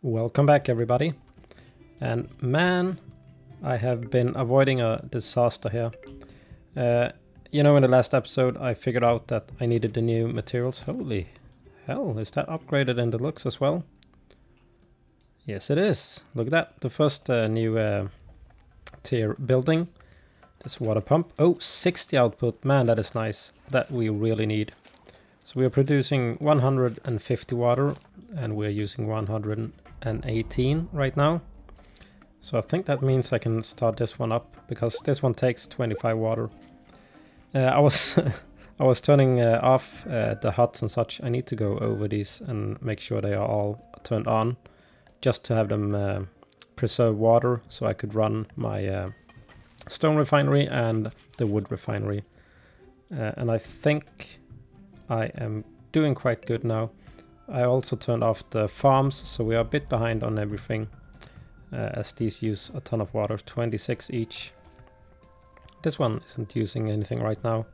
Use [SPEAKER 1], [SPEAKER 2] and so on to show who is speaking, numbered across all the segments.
[SPEAKER 1] Welcome back, everybody. And man, I have been avoiding a disaster here. You know, in the last episode I figured out that I needed the new materials. Holy hell, is that upgraded in the looks as well? Yes, it is. Look at that. The first new tier building. This water pump. Oh, 60 output. Man, that is nice. That we really need. So we are producing 150 water and we're using 118 right now. So I think that means I can start this one up because this one takes 25 water. I was I was turning off the huts and such. I need to go over these and make sure they are all turned on just to have them preserve water so I could run my stone refinery and the wood refinery. And I think I am doing quite good now. I also turned off the farms, so we are a bit behind on everything, as these use a ton of water, 26 each. This one isn't using anything right now,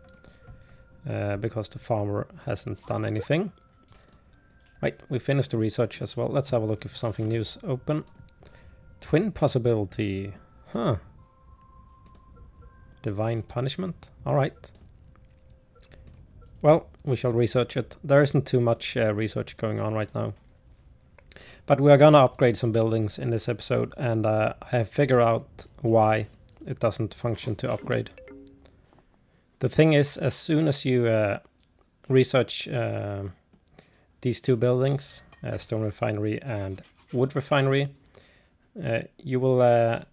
[SPEAKER 1] because the farmer hasn't done anything. Right, we finished the research as well. Let's have a look if something new is open. Twin possibility. Huh. Divine punishment. Alright. Well, we shall research it. There isn't too much research going on right now. But we are gonna upgrade some buildings in this episode, and I have figured out why it doesn't function to upgrade. The thing is, as soon as you research these two buildings, stone refinery and wood refinery, you will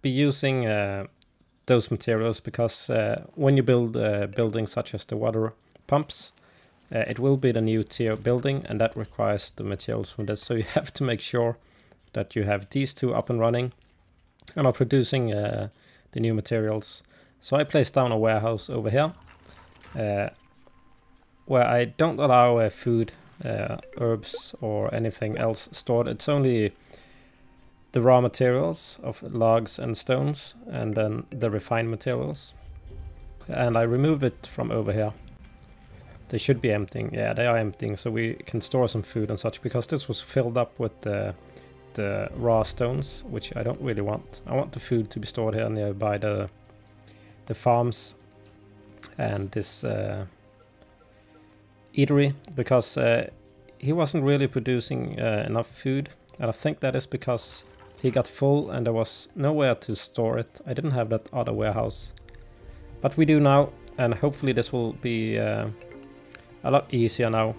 [SPEAKER 1] be using those materials because when you build buildings such as the water pumps, it will be the new tier building, and that requires the materials from this. So you have to make sure that you have these two up and running and are producing the new materials. So I placed down a warehouse over here where I don't allow food, herbs or anything else stored. It's only the raw materials of logs and stones and then the refined materials. And I removed it from over here. They should be emptying. Yeah, they are emptying, so we can store some food and such, because this was filled up with the raw stones, which I don't really want. I want the food to be stored here nearby the farms and this eatery, because he wasn't really producing enough food, and I think that is because he got full and there was nowhere to store it. I didn't have that other warehouse, but we do now, and hopefully this will be a lot easier now.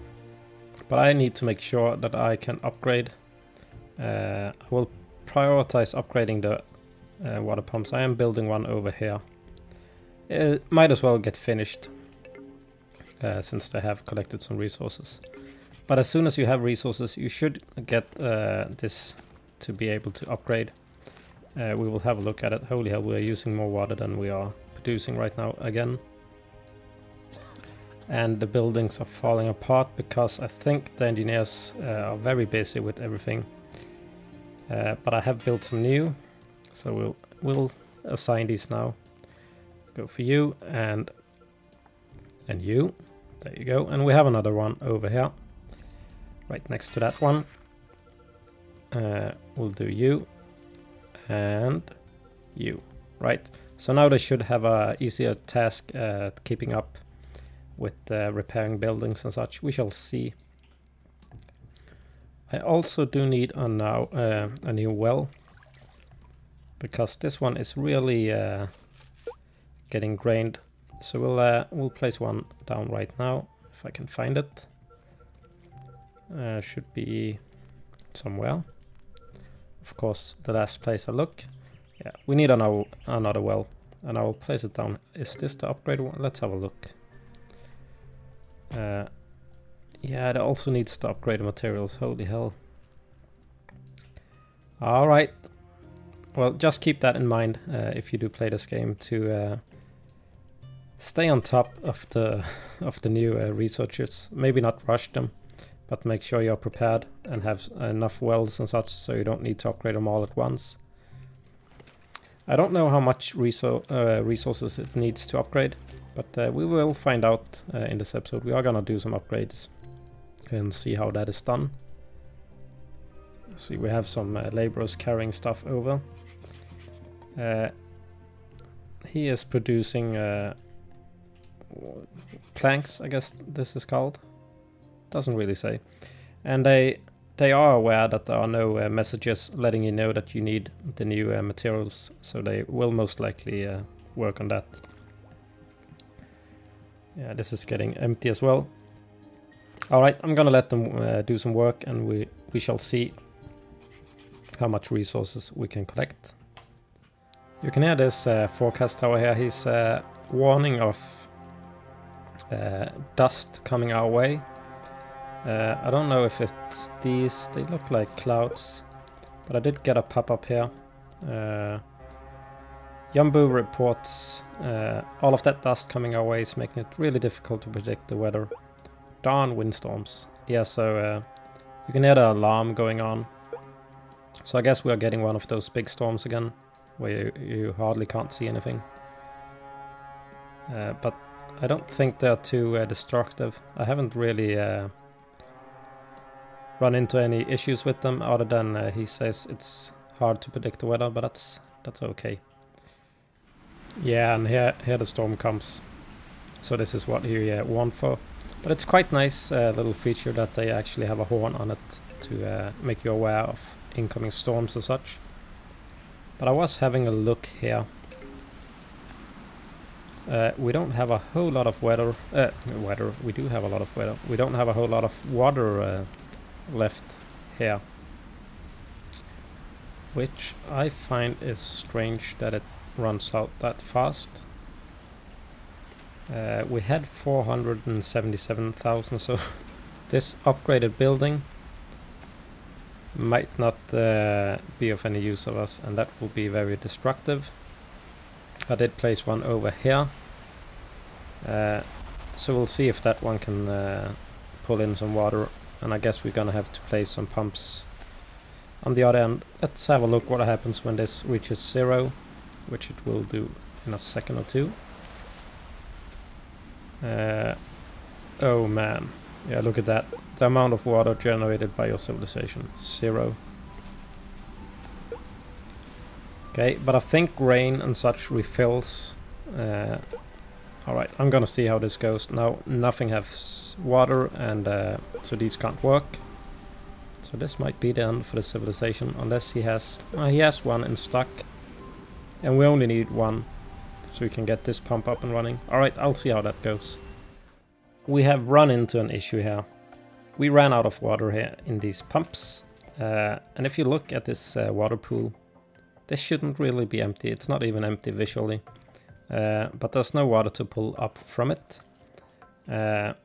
[SPEAKER 1] But I need to make sure that I can upgrade. I will prioritize upgrading the water pumps. I am building one over here. It might as well get finished since they have collected some resources. But as soon as you have resources, you should get this to be able to upgrade. We will have a look at it. Holy hell, we are using more water than we are producing right now again. And the buildings are falling apart because I think the engineers are very busy with everything. But I have built some new, so we'll assign these now. Go for you and you. There you go. And we have another one over here, right next to that one. We'll do you and you. Right. So now they should have a easier task at keeping up with repairing buildings and such. We shall see. I also do need a new well, because this one is really getting drained. So we'll place one down right now if I can find it. Should be somewhere. Of course, the last place I look. Yeah, we need another well, and I will place it down. Is this the upgrade one? Let's have a look. Yeah, it also needs to upgrade the materials. Holy hell. Alright. Well, just keep that in mind if you do play this game, to stay on top of the new researchers. Maybe not rush them, but make sure you're prepared and have enough wells and such, so you don't need to upgrade them all at once. I don't know how much resources it needs to upgrade, but we will find out in this episode. We are gonna do some upgrades and see how that is done. See, we have some laborers carrying stuff over. He is producing planks, I guess this is called. Doesn't really say. And they are aware that there are no messages letting you know that you need the new materials, so they will most likely work on that. Yeah, this is getting empty as well. Alright, I'm gonna let them do some work, and we shall see how much resources we can collect. You can hear this forecast tower here. He's warning of dust coming our way. I don't know if it's these, they look like clouds, but I did get a pop-up here. Yambu reports all of that dust coming our way is making it really difficult to predict the weather. Darn windstorms. Yeah, so you can hear the alarm going on. So I guess we are getting one of those big storms again, where you hardly can't see anything. But I don't think they're too destructive. I haven't really run into any issues with them, other than he says it's hard to predict the weather, but that's okay. Yeah, and here the storm comes. So this is what he warned for. But it's quite nice little feature that they actually have a horn on it to make you aware of incoming storms and such. But I was having a look here. We don't have a whole lot of weather. We do have a lot of weather. We don't have a whole lot of water left here, which I find is strange that it runs out that fast. We had 477,000, so this upgraded building might not be of any use of us, and that will be very destructive. I did place one over here, so we'll see if that one can pull in some water, and I guess we're gonna have to place some pumps on the other end. Let's have a look what happens when this reaches 0, which it will do in a second or two. Oh man, yeah, look at that. The amount of water generated by your civilization, 0. Okay, but I think rain and such refills. Alright, I'm gonna see how this goes. Now, nothing has water, and so these can't work. So this might be the end for the civilization, unless he has one in stock. And we only need one, so we can get this pump up and running. Alright, I'll see how that goes. We have run into an issue here. We ran out of water here in these pumps. And if you look at this water pool, this shouldn't really be empty. It's not even empty visually. But there's no water to pull up from it. And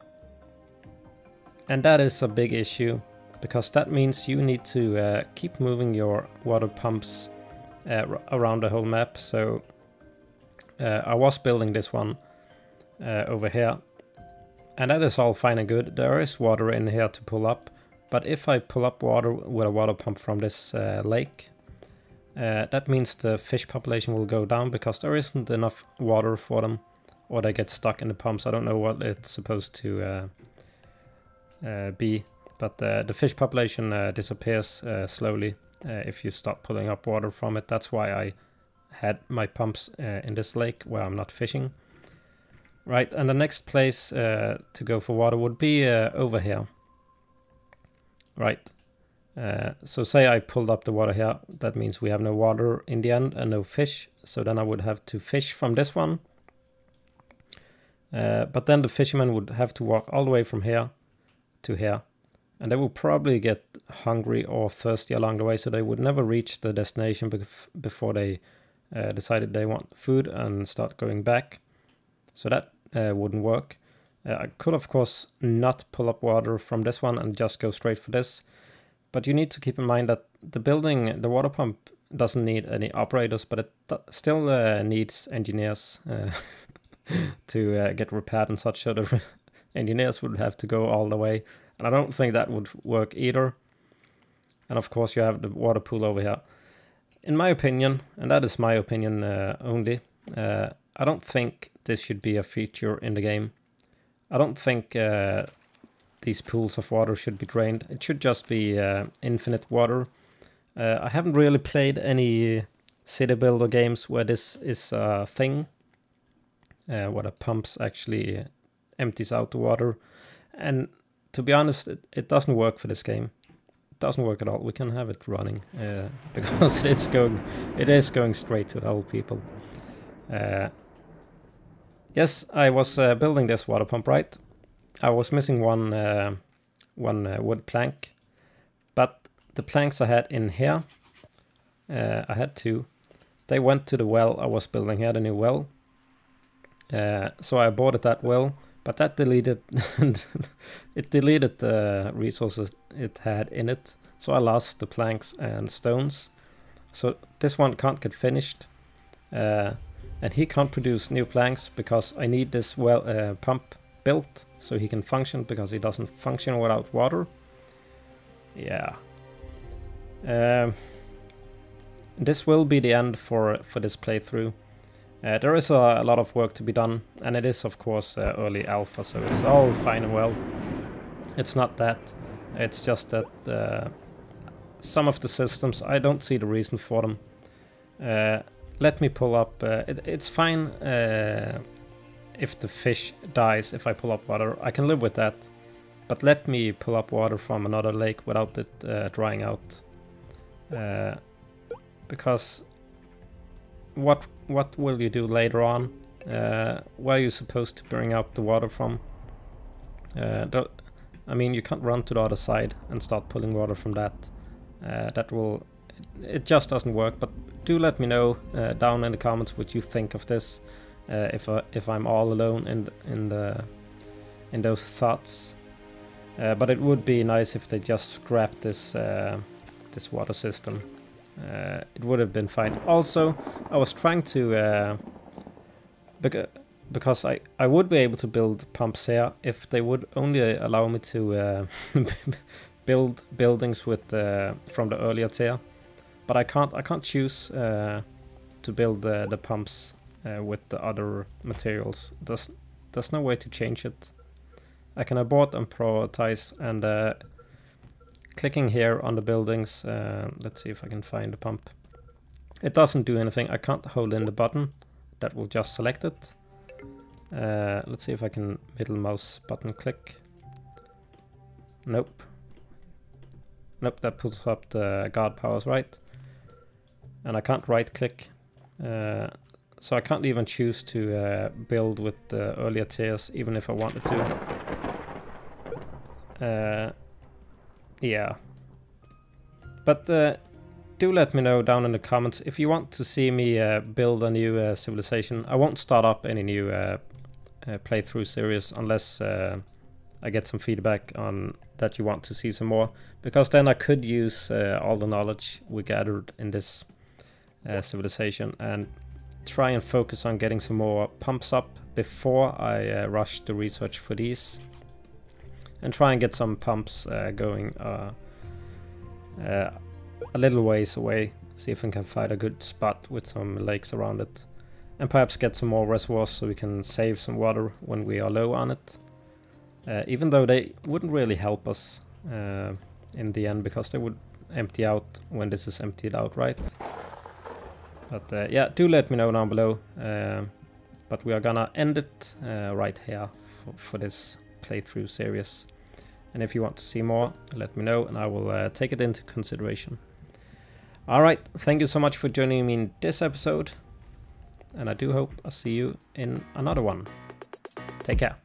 [SPEAKER 1] that is a big issue, because that means you need to keep moving your water pumps around the whole map. So I was building this one over here, and that is all fine and good. There is water in here to pull up, but if I pull up water with a water pump from this lake, that means the fish population will go down, because there isn't enough water for them, or they get stuck in the pumps. I don't know what it's supposed to be, but the fish population disappears slowly if you stop pulling up water from it. That's why I had my pumps in this lake where I'm not fishing. Right, and the next place to go for water would be over here. Right, so say I pulled up the water here, that means we have no water in the end and no fish, so then I would have to fish from this one. But then the fishermen would have to walk all the way from here to here, and they will probably get hungry or thirsty along the way, so they would never reach the destination before they decided they want food and start going back. So that wouldn't work. I could of course not pull up water from this one and just go straight for this, but you need to keep in mind that the building, the water pump, doesn't need any operators, but it still needs engineers to get repaired and such, so the engineers would have to go all the way, and I don't think that would work either. And of course you have the water pool over here. In my opinion, and that is my opinion only, I don't think this should be a feature in the game. I don't think these pools of water should be drained. It should just be infinite water. I haven't really played any city builder games where this is a thing, where the pumps actually empties out the water. And to be honest, it doesn't work for this game. It doesn't work at all. We can have it running because it is going straight to hell, people. Yes, I was building this water pump, right? I was missing one wood plank, but the planks I had in here, I had two. They went to the well I was building here, the new well. So I aborted that well, but that deleted it deleted the resources it had in it. So I lost the planks and stones. So this one can't get finished, and he can't produce new planks because I need this well pump built so he can function, because he doesn't function without water. Yeah. This will be the end for this playthrough. There is a lot of work to be done, and it is of course early alpha, so it's all fine and well. It's not that. It's just that some of the systems, I don't see the reason for them. Let me pull up. It's fine if the fish dies if I pull up water. I can live with that. But let me pull up water from another lake without it drying out. Because what will you do later on? Where are you supposed to bring out the water from? I mean, you can't run to the other side and start pulling water from that. It just doesn't work. But do let me know down in the comments what you think of this. If I'm all alone in those thoughts. But it would be nice if they just scrapped this this water system. It would have been fine. Also, I was trying to because I would be able to build pumps here if they would only allow me to build buildings with from the earlier tier. But I can't choose to build the pumps with the other materials. There's no way to change it. I can abort and prioritize, and clicking here on the buildings, let's see if I can find the pump. It doesn't do anything. I can't hold in the button. That will just select it. Let's see if I can middle mouse button click. Nope. Nope, that puts up the guard powers, right? And I can't right click. So I can't even choose to build with the earlier tiers, even if I wanted to. Yeah. But do let me know down in the comments if you want to see me build a new civilization. I won't start up any new playthrough series unless I get some feedback on that you want to see some more. Because then I could use all the knowledge we gathered in this civilization and try and focus on getting some more pumps up before I rush the research for these, and try and get some pumps going a little ways away, see if we can find a good spot with some lakes around it, and perhaps get some more reservoirs so we can save some water when we are low on it, even though they wouldn't really help us in the end, because they would empty out when this is emptied out, right? But yeah, do let me know down below. But we are gonna end it right here for this playthrough series. And if you want to see more, let me know and I will take it into consideration. Alright, thank you so much for joining me in this episode. And I do hope I'll see you in another one. Take care.